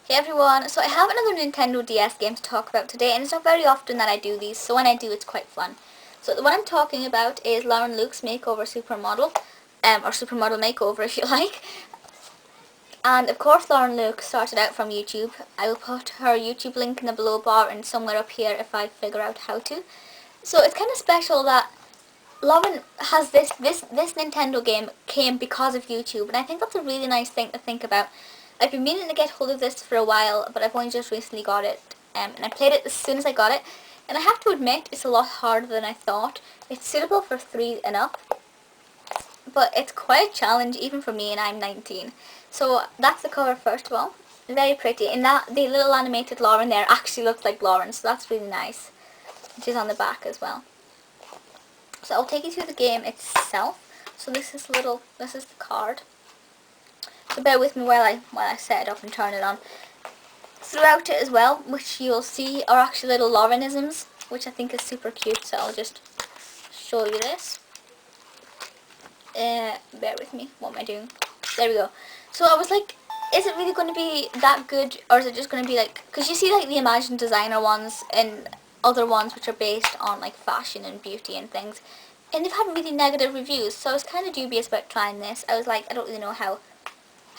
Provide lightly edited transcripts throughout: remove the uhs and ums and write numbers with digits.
Hey everyone, so I have another Nintendo DS game to talk about today, and it's not very often that I do these, so when I do it's quite fun. So the one I'm talking about is Lauren Luke's Makeover Supermodel, or Supermodel Makeover if you like. And of course Lauren Luke started out from YouTube. I will put her YouTube link in the below bar and somewhere up here if I figure out how to. So it's kind of special that Lauren has this Nintendo game came because of YouTube, and I think that's a really nice thing to think about. I've been meaning to get hold of this for a while, but I've only just recently got it, and I played it as soon as I got it, and I have to admit it's a lot harder than I thought. It's suitable for 3 and up, but it's quite a challenge even for me, and I'm 19. So that's the cover first of all. Very pretty, and that the little animated Lauren there actually looks like Lauren, so that's really nice. She's on the back as well. So I'll take you through the game itself. So this is the card. So bear with me while I set it up and turn it on. Throughout it as well, which you'll see are actually little Laurenisms, which I think is super cute. So I'll just show you this. Bear with me. What am I doing? There we go. So I was like, is it really going to be that good, or is it just going to be like? Because you see like the Imagine Designer ones and other ones which are based on like fashion and beauty and things, and they've had really negative reviews, so I was kind of dubious about trying this. I was like, I don't really know how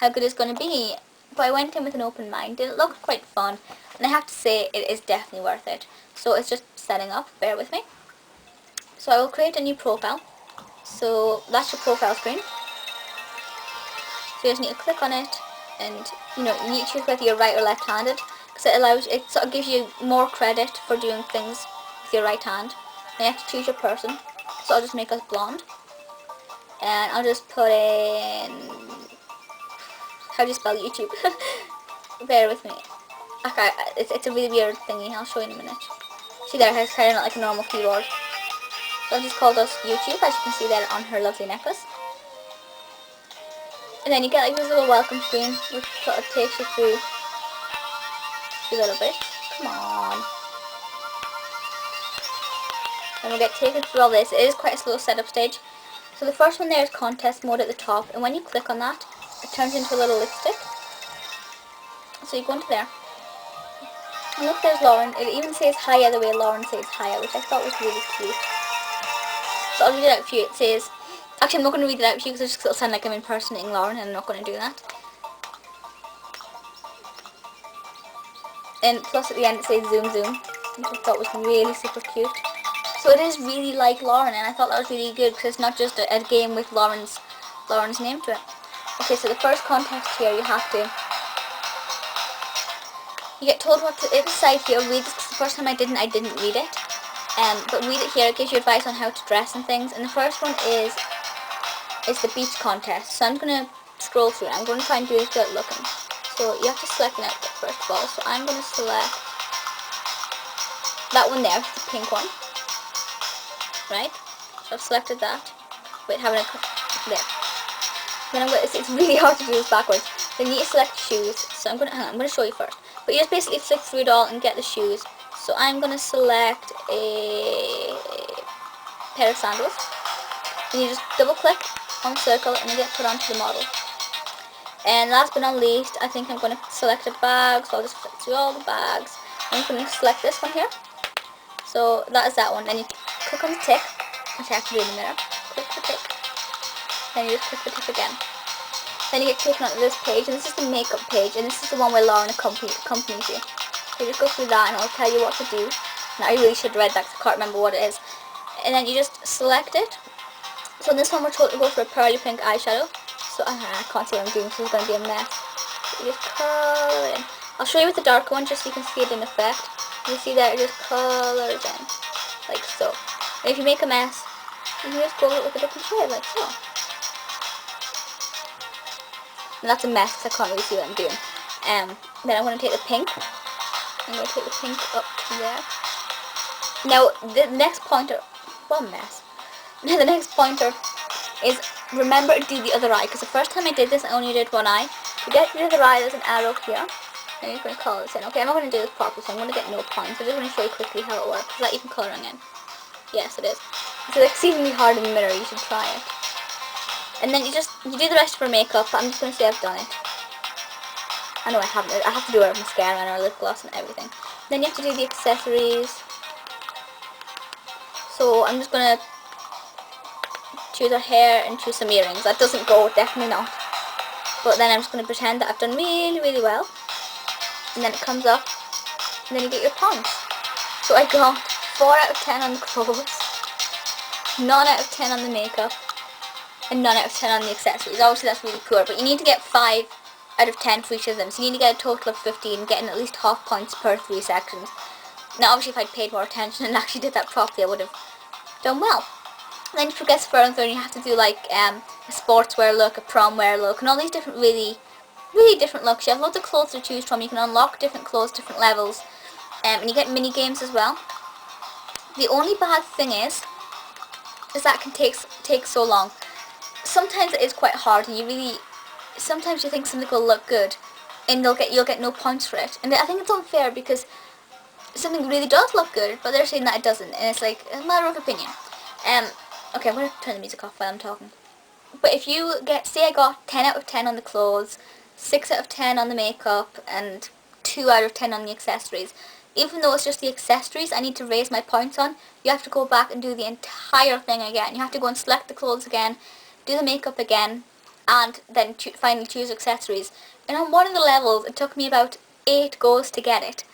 good it's going to be, but I went in with an open mind. It looked quite fun, and I have to say it is definitely worth it. So it's just setting up, bear with me. So I will create a new profile. So that's your profile screen. So you just need to click on it, and you need to choose whether you're right or left-handed, because it sort of gives you more credit for doing things with your right hand. And you have to choose your person. So I'll just make us blonde, and I'll just put in, how do you spell YouTube? Bear with me. Okay, it's a really weird thingy. I'll show you in a minute. See there, it's kind of not like a normal keyboard. So I'll just call this YouTube, as you can see there on her lovely necklace. And then you get like this little welcome screen, which sort of takes you through a little bit. Come on. And we'll get taken through all this. It is quite a slow setup stage. So the first one there is contest mode at the top, and when you click on that, it turns into a little lipstick. So you go into there. And look, there's Lauren. It even says hiya the way Lauren says hiya, which I thought was really cute. So I'll read it out for you. It says, actually I'm not going to read it out for you because it'll sound like I'm impersonating Lauren, and I'm not going to do that. And plus at the end it says zoom zoom, which I thought was really super cute. So it is really like Lauren, and I thought that was really good because it's not just a game with Lauren's name to it. Okay, so the first contest here, you get told what to, it's a site here, read this, because the first time I didn't read it. But read it here, it gives you advice on how to dress and things. And the first one is the beach contest. So I'm going to scroll through it. I'm going to try and do this without looking. So you have to select an outfit first of all. So I'm going to select that one there, the pink one. Right? So I've selected that. Wait, haven't I? There. Then it's really hard to do this backwards. Then you need to select shoes. So I'm going to show you first. But you just basically flick through it all and get the shoes. So I'm going to select a pair of sandals. And you just double click on the circle and you get put onto the model. And last but not least, I think I'm going to select a bag. So I'll just flick through all the bags. I'm going to select this one here. So that is that one. Then you click on the tick, which I have to do in the mirror. Click the tick. Then you just click the tick again. Then you get taken onto this page, and this is the makeup page, and this is the one where Lauren accompanies you. So you just go through that, and I'll tell you what to do. Now I really should have read that because I can't remember what it is. And then you just select it. So in this one we're told to go for a pearly pink eyeshadow. So I can't see what I'm doing, so it's going to be a mess. So you just color in. I'll show you with the darker one just so you can see it in effect. You see that it just colors in, like so. And if you make a mess, you can just go with a different shade, like so. And that's a mess because I can't really see what I'm doing. Then I'm going to take the pink. I'm going to take the pink up to there. Now the next pointer, what a mess. Now the next pointer is remember to do the other eye, because the first time I did this I only did one eye. To get the other eye there's an arrow here. And you're going to color this in. Okay, I'm not going to do this properly, so I'm going to get no points. I just want to show you quickly how it works. Is that even colouring in? Yes, it is. It's exceedingly hard in the mirror. You should try it. And then you do the rest of her makeup. I'm just going to say I've done it. I know I haven't. I have to do our mascara and our lip gloss and everything. Then you have to do the accessories. So I'm just going to choose her hair and choose some earrings. That doesn't go, definitely not. But then I'm just going to pretend that I've done really, really well. And then it comes up, and then you get your points. So I got 4 out of 10 on the clothes, none out of 10 on the makeup, and none out of 10 on the accessories. Obviously that's really poor, but you need to get 5 out of 10 for each of them. So you need to get a total of 15, getting at least half points per 3 sections. Now obviously if I'd paid more attention and actually did that properly, I would have done well. And then you progress further and you have to do like a sportswear look, a prom wear look, and all these different really different looks. You have loads of clothes to choose from. You can unlock different clothes, different levels, and you get mini games as well. The only bad thing is that it can take so long. Sometimes it is quite hard, and sometimes you think something will look good, and you'll get no points for it. And I think it's unfair because something really does look good, but they're saying that it doesn't, and it's like a matter of opinion. Okay, I'm gonna turn the music off while I'm talking. But if you say I got 10 out of 10 on the clothes, 6 out of 10 on the makeup, and 2 out of 10 on the accessories, even though it's just the accessories I need to raise my points on, you have to go back and do the entire thing again. You have to go and select the clothes again, do the makeup again, and then finally choose accessories. And on one of the levels, it took me about 8 goes to get it.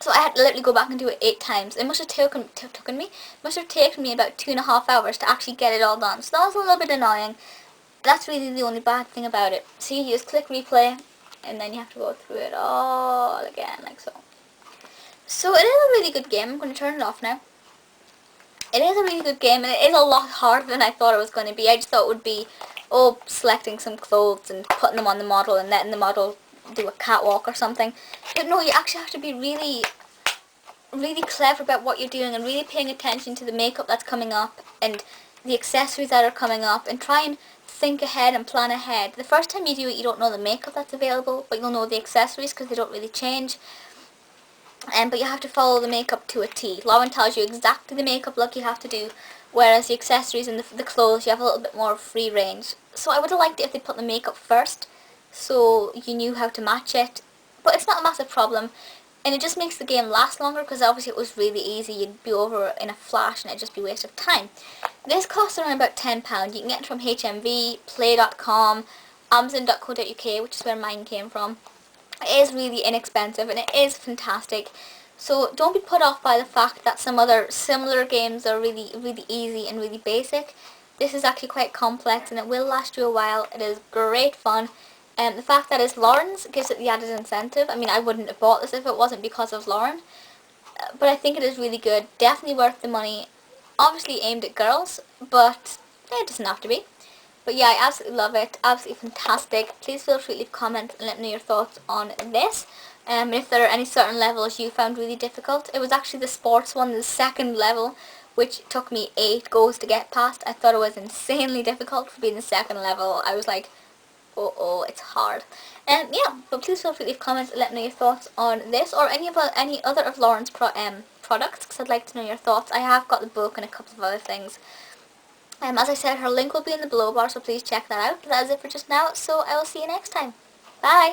So I had to literally go back and do it 8 times. It must have taken me about 2.5 hours to actually get it all done. So that was a little bit annoying. That's really the only bad thing about it. So you just click replay, and then you have to go through it all again, like so. So it is a really good game. I'm going to turn it off now. It is a really good game, and it is a lot harder than I thought it was going to be. I just thought it would be, selecting some clothes and putting them on the model and letting the model do a catwalk or something. But no, you actually have to be really clever about what you're doing and really paying attention to the makeup that's coming up and the accessories that are coming up, and try and think ahead and plan ahead. The first time you do it, you don't know the makeup that's available, but you'll know the accessories because they don't really change. But you have to follow the makeup to a T. Lauren tells you exactly the makeup look you have to do, whereas the accessories and the clothes, you have a little bit more free range. So I would have liked it if they put the makeup first, so you knew how to match it. But it's not a massive problem, and it just makes the game last longer because obviously it was really easy. You'd be over in a flash and it'd just be a waste of time. This costs around about £10. You can get it from HMV, play.com, amazon.co.uk, which is where mine came from. It is really inexpensive and it is fantastic. So don't be put off by the fact that some other similar games are really easy and really basic. This is actually quite complex and it will last you a while. It is great fun. The fact that it's Lauren's gives it the added incentive. I mean, I wouldn't have bought this if it wasn't because of Lauren. But I think it is really good. Definitely worth the money. Obviously aimed at girls, but it doesn't have to be. But yeah, I absolutely love it. Absolutely fantastic. Please feel free to leave comments and let me know your thoughts on this. If there are any certain levels you found really difficult. It was actually the sports one, the second level, which took me 8 goes to get past. I thought it was insanely difficult for being the second level. I was like, oh, it's hard. Yeah, but please feel free to leave comments and let me know your thoughts on this or any other of Lauren's products, because I'd like to know your thoughts. I have got the book and a couple of other things. As I said, her link will be in the below bar, so please check that out. But that is it for just now, so I will see you next time. Bye!